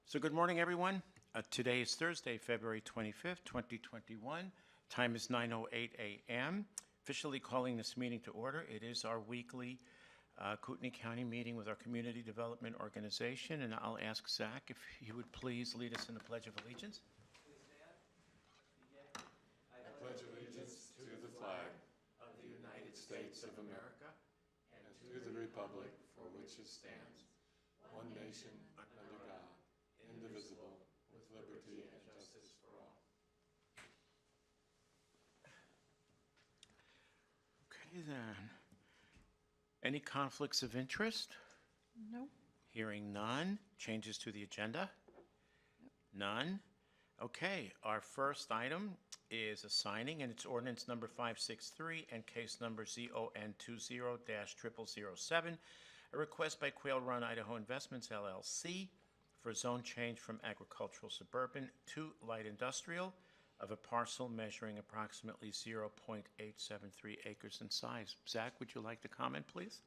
So good morning, everyone. Today is Thursday, February 25th, 2021. Time is 9:08 a.m. Officially calling this meeting to order. It is our weekly Kootenai County meeting with our Community Development Organization, and I'll ask Zach if he would please lead us in the Pledge of Allegiance. I pledge allegiance to the flag of the United States of America and to the republic for which it stands, one nation under God, indivisible, with liberty and justice for all. Okay, then. Any conflicts of interest? No. Hearing none. Changes to the agenda? None. Okay, our first item is a signing, and it's ordinance number 563 and case number ZON20-0007, a request by Quail Run Idaho Investments, LLC, for a zone change from agricultural suburban to light industrial of a parcel measuring approximately 0.873 acres in size. Zach, would you like to comment, please?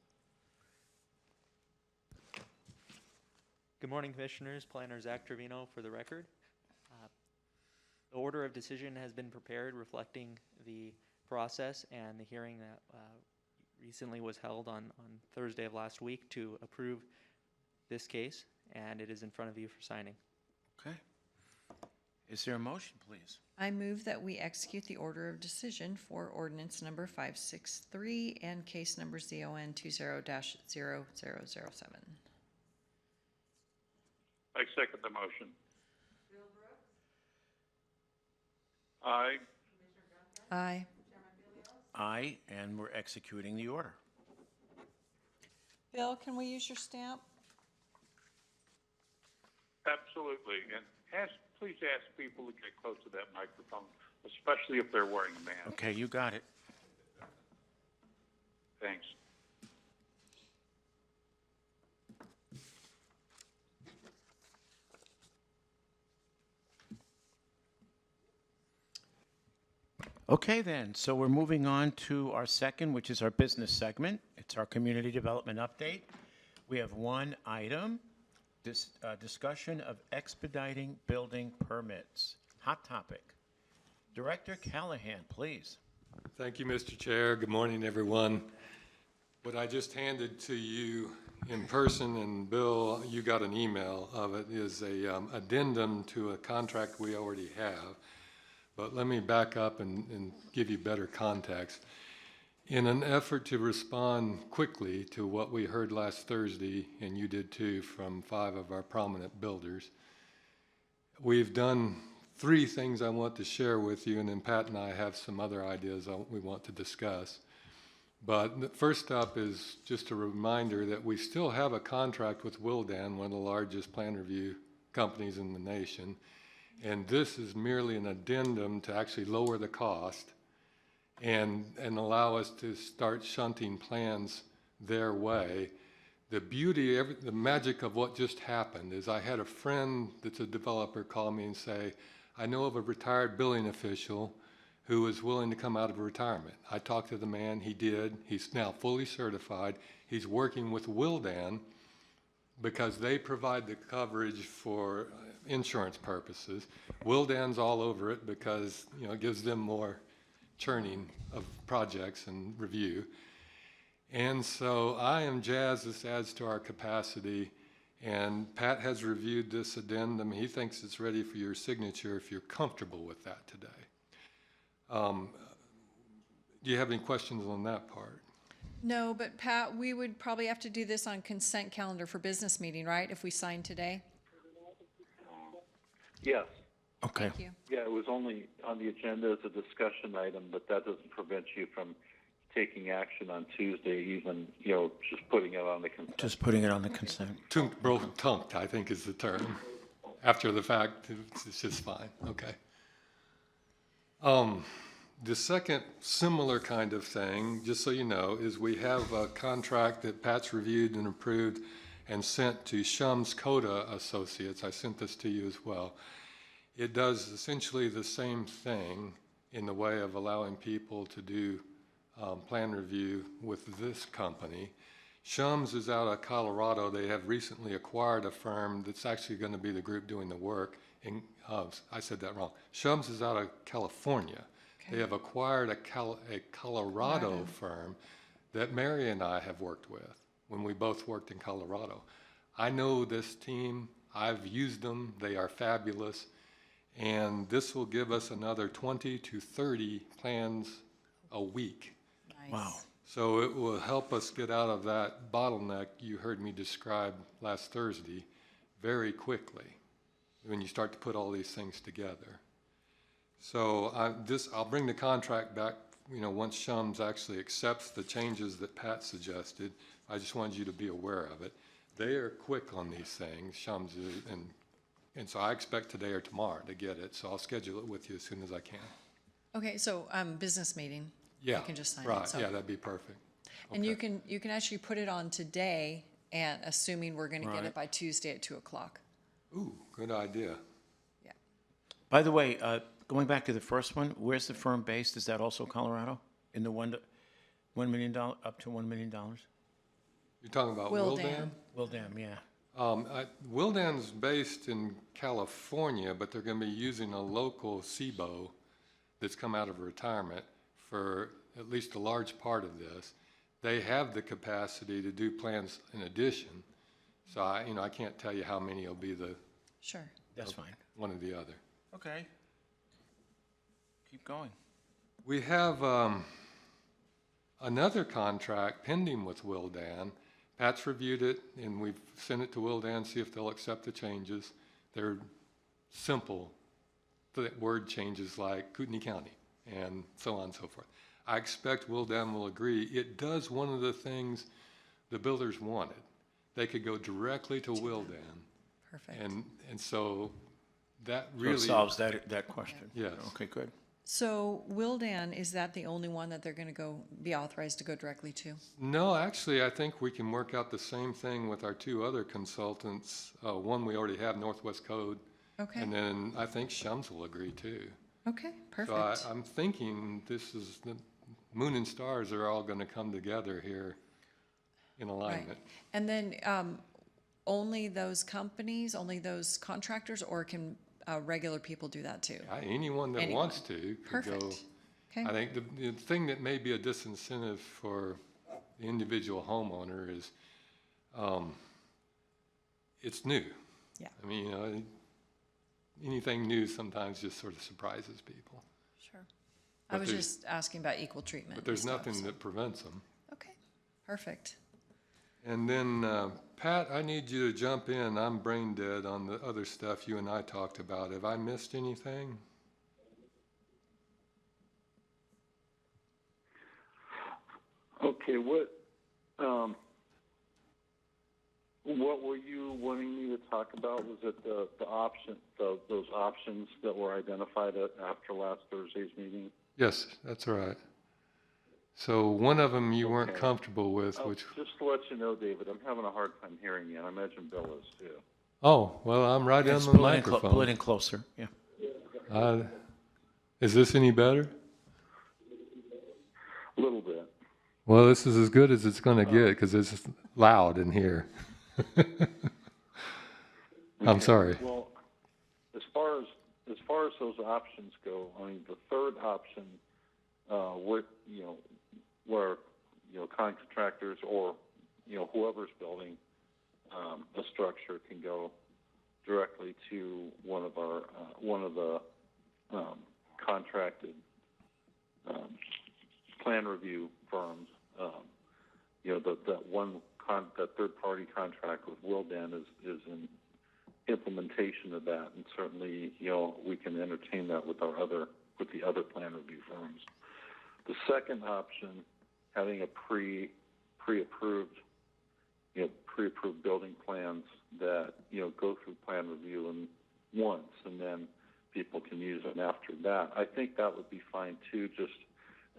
Good morning, Commissioners. Planner Zach Trevino for the record. The order of decision has been prepared reflecting the process and the hearing that recently was held on Thursday of last week to approve this case, and it is in front of you for signing. Okay. Is there a motion, please? I move that we execute the order of decision for ordinance number 563 and case number ZON20-0007. I second the motion. Aye. Aye. Aye, and we're executing the order. Bill, can we use your stamp? Absolutely. And please ask people to get close to that microphone, especially if they're wearing a mask. Okay, you got it. Thanks. Okay, then, so we're moving on to our second, which is our business segment. It's our community development update. We have one item, this discussion of expediting building permits. Hot topic. Director Callahan, please. Thank you, Mr. Chair. Good morning, everyone. What I just handed to you in person, and Bill, you got an email of it, is a addendum to a contract we already have. But let me back up and give you better context. In an effort to respond quickly to what we heard last Thursday, and you did too, from 5 of our prominent builders, we've done 3 things I want to share with you, and then Pat and I have some other ideas we want to discuss. But the first up is just a reminder that we still have a contract with Willdan, one of the largest plan review companies in the nation. And this is merely an addendum to actually lower the cost and allow us to start shunting plans their way. The beauty, the magic of what just happened is I had a friend that's a developer call me and say, I know of a retired building official who is willing to come out of retirement. I talked to the man, he did. He's now fully certified. He's working with Willdan because they provide the coverage for insurance purposes. Willdan's all over it because it gives them more churning of projects and review. And so I am jazzed. This adds to our capacity. And Pat has reviewed this addendum. He thinks it's ready for your signature if you're comfortable with that today. Do you have any questions on that part? No, but Pat, we would probably have to do this on consent calendar for business meeting, right, if we sign today? Yes. Okay. Thank you. Yeah, it was only on the agenda as a discussion item, but that doesn't prevent you from taking action on Tuesday, even, just putting it on the consent. Just putting it on the consent. Tunked, I think is the term. After the fact, it's just fine. Okay. The second similar kind of thing, just so you know, is we have a contract that Pat's reviewed and approved and sent to Shums Coda Associates. I sent this to you as well. It does essentially the same thing in the way of allowing people to do plan review with this company. Shums is out of Colorado. They have recently acquired a firm that's actually going to be the group doing the work. And I said that wrong. Shums is out of California. Okay. They have acquired a Colorado firm that Mary and I have worked with when we both worked in Colorado. I know this team. I've used them. They are fabulous. And this will give us another 20 to 30 plans a week. Nice. Wow. So it will help us get out of that bottleneck you heard me describe last Thursday very quickly when you start to put all these things together. So I'll bring the contract back, once Shums actually accepts the changes that Pat suggested. I just wanted you to be aware of it. They are quick on these things, Shums is, and so I expect today or tomorrow to get it. So I'll schedule it with you as soon as I can. Okay, so, business meeting. Yeah, You can just sign it. right. So- Yeah, that'd be perfect. And Okay. you can actually put it on today, and assuming we're gonna get Right. it by Tuesday at 2:00. Ooh, good idea. Yeah. By the way, going back to the first one, where's the firm based? Is that also Colorado? In the $1 million, up to $1 million? You're talking about Wildan. Wildan? Wildan, yeah. Wildan's based in California, but they're going to be using a local SIBO that's come out of retirement for at least a large part of this. They have the capacity to do plans in addition. So I can't tell you how many will be the Sure. That's fine. one or the other. Okay. Keep going. We have another contract pending with Wildan. Pat's reviewed it, and we've sent it to Wildan, see if they'll accept the changes. They're simple word changes like Kootenai County and so on and so forth. I expect Wildan will agree. It does one of the things the builders wanted. They could go directly to Wildan, Perfect. and so that So really it solves that question? Yes. Okay, good. So Wildan, is that the only one that they're gonna be authorized to go directly to? No, actually, I think we can work out the same thing with our two other consultants. One we already have, Northwest Code, Okay, and then I think Shums will agree too. okay, So perfect. I'm thinking the moon and stars are all going to come together here in Right. alignment. And then, only those companies, only those contractors, or can, regular people do that too? Anyone that Anyone. wants to could go. Perfect. Okay, I think the thing that may be a disincentive for the individual homeowner is it's new. Yeah. I mean, anything new sometimes just sort of surprises people. sure. I But was there's- just asking about equal treatment. But there's and stuff, nothing so- that prevents them. Okay, perfect. And then, Pat, I need you to jump in. I'm brain dead on the other stuff you and I talked about. Have I missed anything? Okay, what were you wanting me to talk about? Was it the those options that were identified after last Thursday's meeting? Yes, that's right. So one of them you weren't Okay. comfortable with, which, Just to let you know, David, I'm having a hard time hearing you, and I imagine Bill is too. oh, well, I'm right Yeah, on just the pull it in pull it microphone. in closer, yeah. Is this any better? A little bit. Well, this is as good as it's going to get because it's loud in here. I'm Okay. sorry. Well, as far as those options go, I mean, the third option, where contractors or whoever's building a structure can go directly to one of the contracted plan review firms. That third-party contract with Wildan is in implementation of that, and certainly, we can entertain that with the other plan review firms. The second option, having a pre-approved building plans that go through plan review once, and then people can use them after that. I think that would be fine too, just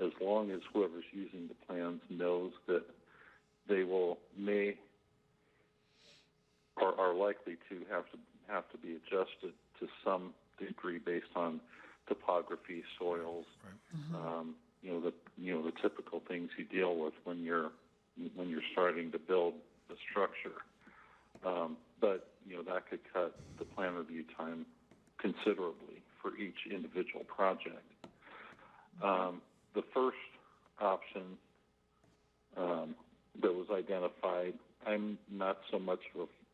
as long as whoever's using the plans knows that they are likely to have to be adjusted to some degree based on topography, soils, the typical things you deal with when you're when you're starting to build the structure. But, that could cut the plan review time considerably for each individual project. The first option that was identified, I'm not so much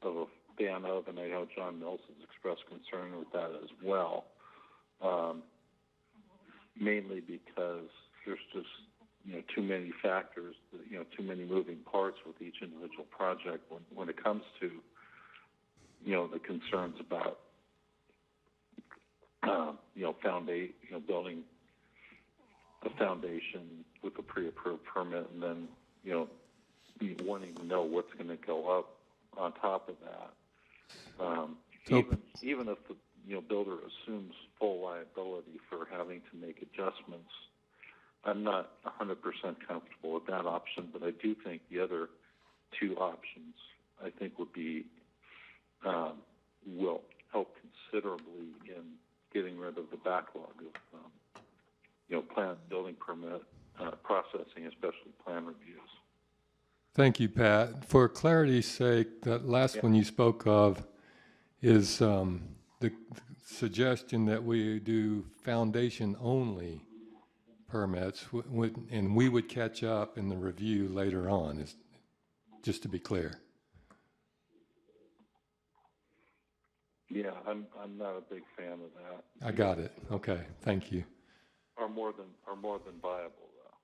of a fan of, and I know John Mills has expressed concern with that as well, mainly because there's just too many factors, too many moving parts with each individual project when it comes to the concerns about building a foundation with a pre-approved permit, and then wanting to know what's going to go up on top of that. Even if the builder assumes full liability for having to make adjustments, I'm not 100% comfortable with that option, but I do think the other two options I think would be will help considerably in getting rid of the backlog of building permit processing, especially plan reviews. Thank you, Pat. For clarity's sake, that last one you spoke of is the suggestion that we do foundation-only permits, and we would catch up in the review later on, is just to be clear. Yeah, I'm not a big fan of that. I got it. Okay, thank you. Are more than viable, though,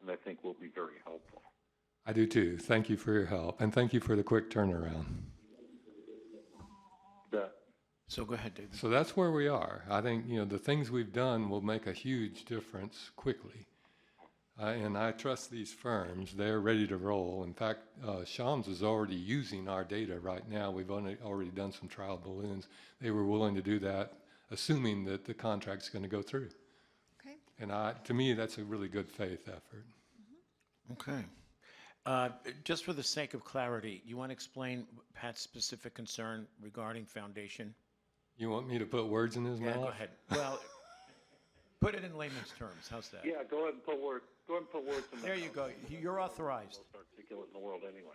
and I think will be very helpful. I do too. Thank you for your help, and thank you for the quick turnaround. So go ahead, David. So that's where we are. I think, the things we've done will make a huge difference quickly. And I trust these firms. They're ready to roll. In fact, Shams is already using our data right now. We've already done some trial balloons. They were willing to do that, assuming that the contract's going to go through. Okay. And to me, that's a really good faith effort. Okay. Just for the sake of clarity, you want to explain Pat's specific concern regarding foundation? You want me to put words in his mouth? Yeah, go ahead. Well, put it in layman's terms. How's that? Yeah, go ahead and put words in There you go. You're authorized. Most articulate in the world anyway.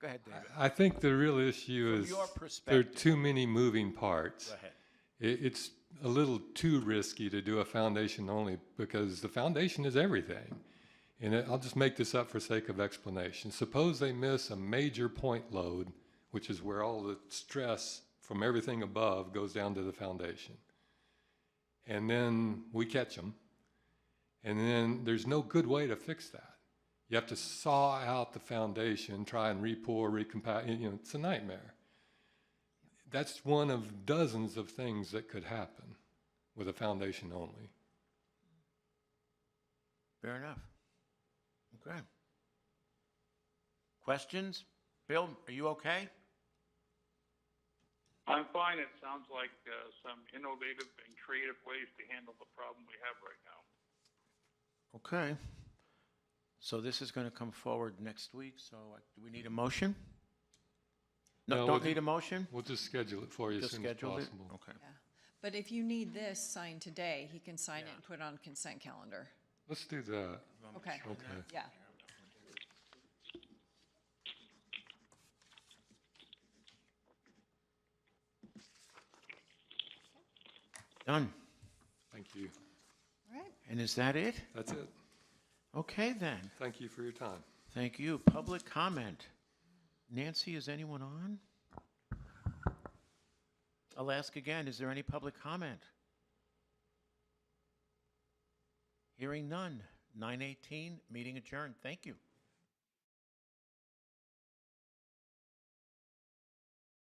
Go ahead, David. I think the real issue From is your there are perspective. too many moving parts. Go ahead. It's a little too risky to do a foundation only because the foundation is everything. And I'll just make this up for sake of explanation. Suppose they miss a major point load, which is where all the stress from everything above goes down to the foundation. And then we catch them. And then there's no good way to fix that. You have to saw out the foundation, try and re-pour, recompact. It's a nightmare. That's one of dozens of things that could happen with a foundation only. Fair enough. Okay. Questions? Bill, are you okay? I'm fine. It sounds like some innovative and creative ways to handle the problem we have right now. Okay. So this is going to come forward next week, so do we need a motion? No, don't need a motion? We'll just schedule it for you as Just soon as schedule it? possible. Okay. Yeah. But if you need this signed today, he can sign it and put it on consent calendar. Let's do that. Okay. Okay. Yeah. Done. Thank you. All right. And is that it? That's it. Okay, then. Thank you for your time. Thank you. Public comment. Nancy, is anyone on? I'll ask again, is there any public comment? Hearing none. 9:18, meeting adjourned. Thank you.